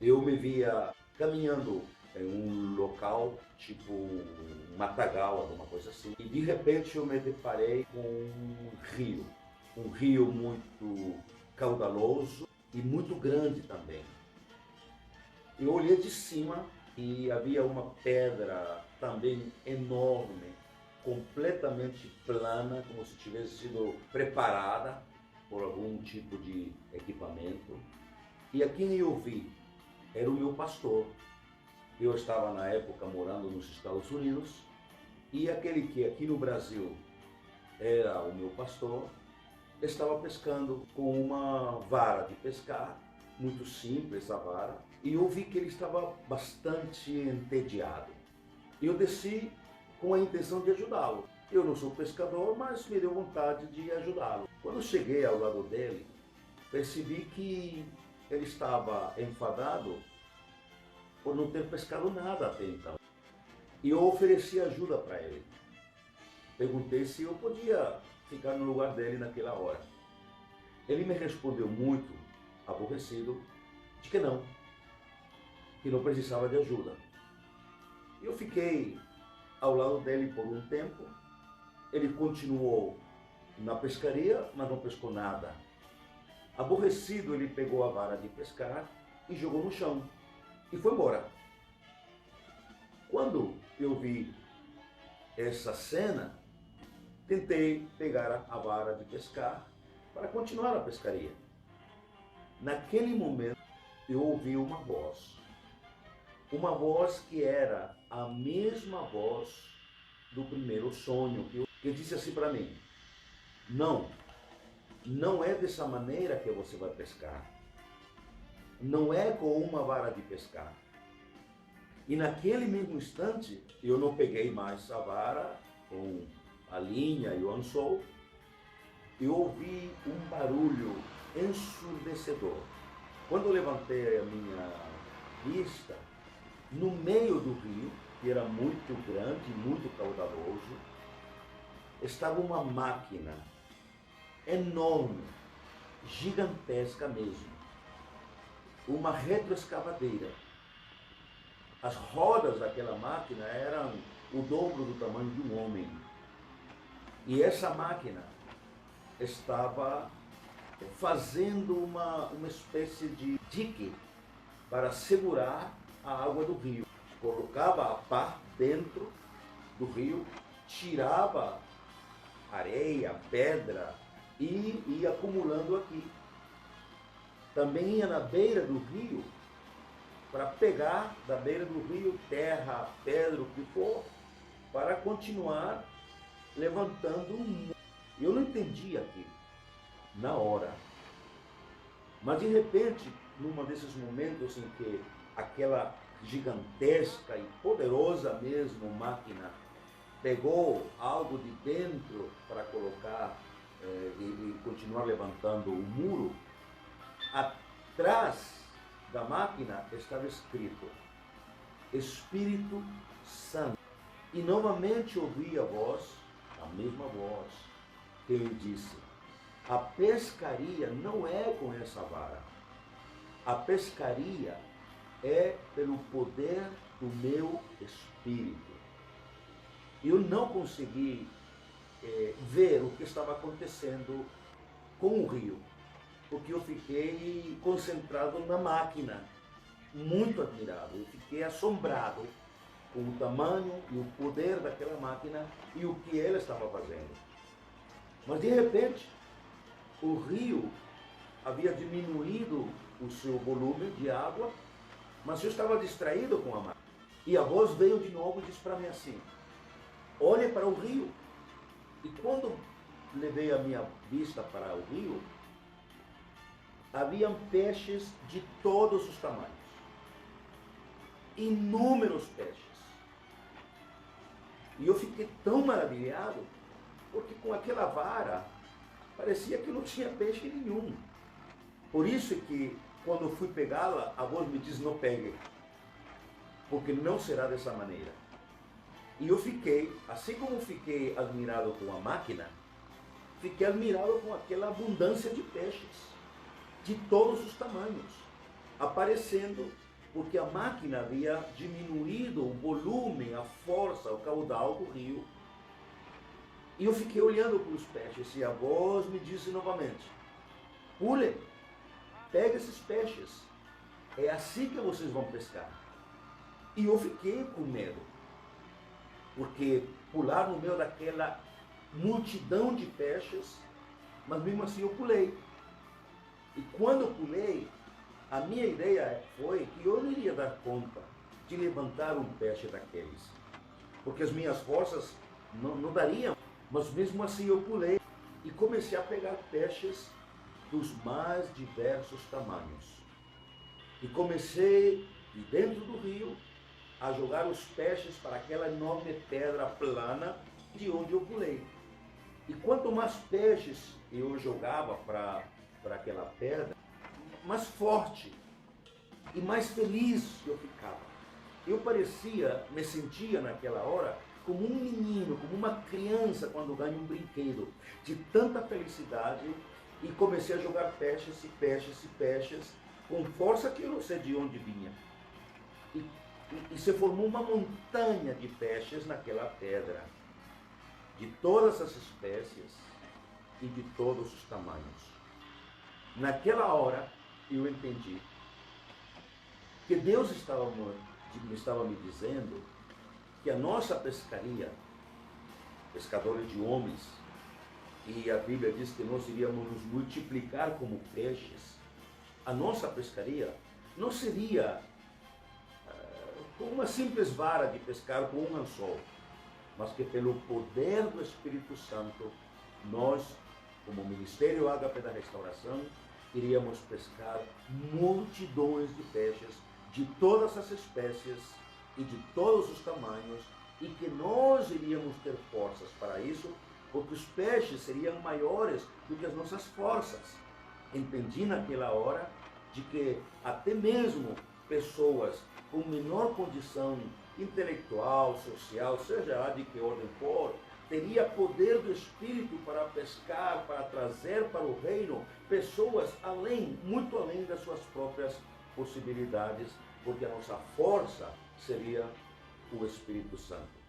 Eu me via caminhando em um local, tipo um matagal, alguma coisa assim, e de repente eu me deparei com um rio muito caudaloso e muito grande também. Eu olhei de cima e havia uma pedra também enorme, completamente plana, como se tivesse sido preparada por algum tipo de equipamento. E a quem eu vi era o meu pastor. Eu estava na época morando nos Estados Unidos e aquele que aqui no Brasil era o meu pastor estava pescando com uma vara de pescar, muito simples a vara, e eu vi que ele estava bastante entediado. Eu desci com a intenção de ajudá-lo. Eu não sou pescador, mas me deu vontade de ajudá-lo. Quando cheguei ao lado dele, percebi que ele estava enfadado por não ter pescado nada até então. E eu ofereci ajuda para ele. Perguntei se eu podia ficar no lugar dele naquela hora. Ele me respondeu muito aborrecido de que não precisava de ajuda. Eu fiquei ao lado dele por um tempo. Ele continuou na pescaria, mas não pescou nada. Aborrecido, ele pegou a vara de pescar e jogou no chão e foi embora. Quando eu vi essa cena, tentei pegar a vara de pescar para continuar a pescaria. Naquele momento, eu ouvi uma voz que era a mesma voz do primeiro sonho, que disse assim para mim: não, não é dessa maneira que você vai pescar. Não é com uma vara de pescar. E naquele mesmo instante, eu não peguei mais a vara com a linha e o anzol. Eu ouvi um barulho ensurdecedor. Quando eu levantei a minha vista, no meio do rio, que era muito grande, muito caudaloso, estava uma máquina enorme, gigantesca mesmo, uma retroescavadeira. As rodas daquela máquina eram o dobro do tamanho de um homem. E essa máquina estava fazendo uma espécie de dique para segurar a água do rio. Colocava a pá dentro do rio, tirava areia, pedra e ia acumulando aqui. Também ia na beira do rio para pegar da beira do rio terra, pedra, o que for, para continuar levantando um muro. Eu não entendi aquilo na hora. Mas de repente, num desses momentos em que aquela gigantesca e poderosa mesmo máquina pegou algo de dentro para colocar e continuar levantando o muro, atrás da máquina estava escrito Espírito Santo. E novamente ouvi a voz, a mesma voz, que me disse: a pescaria não é com essa vara. A pescaria é pelo poder do meu Espírito. Eu não consegui ver o que estava acontecendo com o rio, porque eu fiquei concentrado na máquina, muito admirado. Eu fiquei assombrado com o tamanho e o poder daquela máquina e o que ela estava fazendo. Mas de repente, o rio havia diminuído o seu volume de água, mas eu estava distraído com a máquina. E a voz veio de novo e disse para mim assim: olhe para o rio. E quando levei a minha vista para o rio, haviam peixes de todos os tamanhos. Inúmeros peixes. E eu fiquei tão maravilhado, porque com aquela vara parecia que não tinha peixe nenhum. Por isso que quando eu fui pegá-la, a voz me diz: não pegue, porque não será dessa maneira. E eu fiquei, assim como fiquei admirado com a máquina, fiquei admirado com aquela abundância de peixes, de todos os tamanhos, aparecendo porque a máquina havia diminuído o volume, a força, o caudal do rio. E eu fiquei olhando para os peixes e a voz me disse novamente: pule, pegue esses peixes, é assim que vocês vão pescar. E eu fiquei com medo, porque pular no meio daquela multidão de peixes, mas mesmo assim eu pulei. E quando eu pulei, a minha ideia foi que eu não iria dar conta de levantar um peixe daqueles, porque as minhas forças não dariam. Mas mesmo assim eu pulei e comecei a pegar peixes dos mais diversos tamanhos. E comecei, dentro do rio, a jogar os peixes para aquela enorme pedra plana de onde eu pulei. E quanto mais peixes eu jogava para aquela pedra, mais forte e mais feliz eu ficava. Eu me sentia naquela hora como um menino, como uma criança quando ganha um brinquedo, de tanta felicidade, e comecei a jogar peixes e peixes e peixes, com força que eu não sei de onde vinha. E se formou uma montanha de peixes naquela pedra, de todas as espécies e de todos os tamanhos. Naquela hora eu entendi que Deus estava me dizendo que a nossa pescaria, pescadores de homens, e a Bíblia diz que nós iríamos nos multiplicar como peixes, a nossa pescaria não seria com uma simples vara de pescar com um anzol, mas que pelo poder do Espírito Santo, nós, como Ministério Ágape da Restauração, iríamos pescar multidões de peixes de todas as espécies e de todos os tamanhos, e que nós iríamos ter forças para isso, porque os peixes seriam maiores do que as nossas forças. Entendi naquela hora de que até mesmo pessoas com menor condição intelectual, social, seja lá de que ordem for, teria poder do Espírito para pescar, para trazer para o reino pessoas além, muito além das suas próprias possibilidades, porque a nossa força seria o Espírito Santo.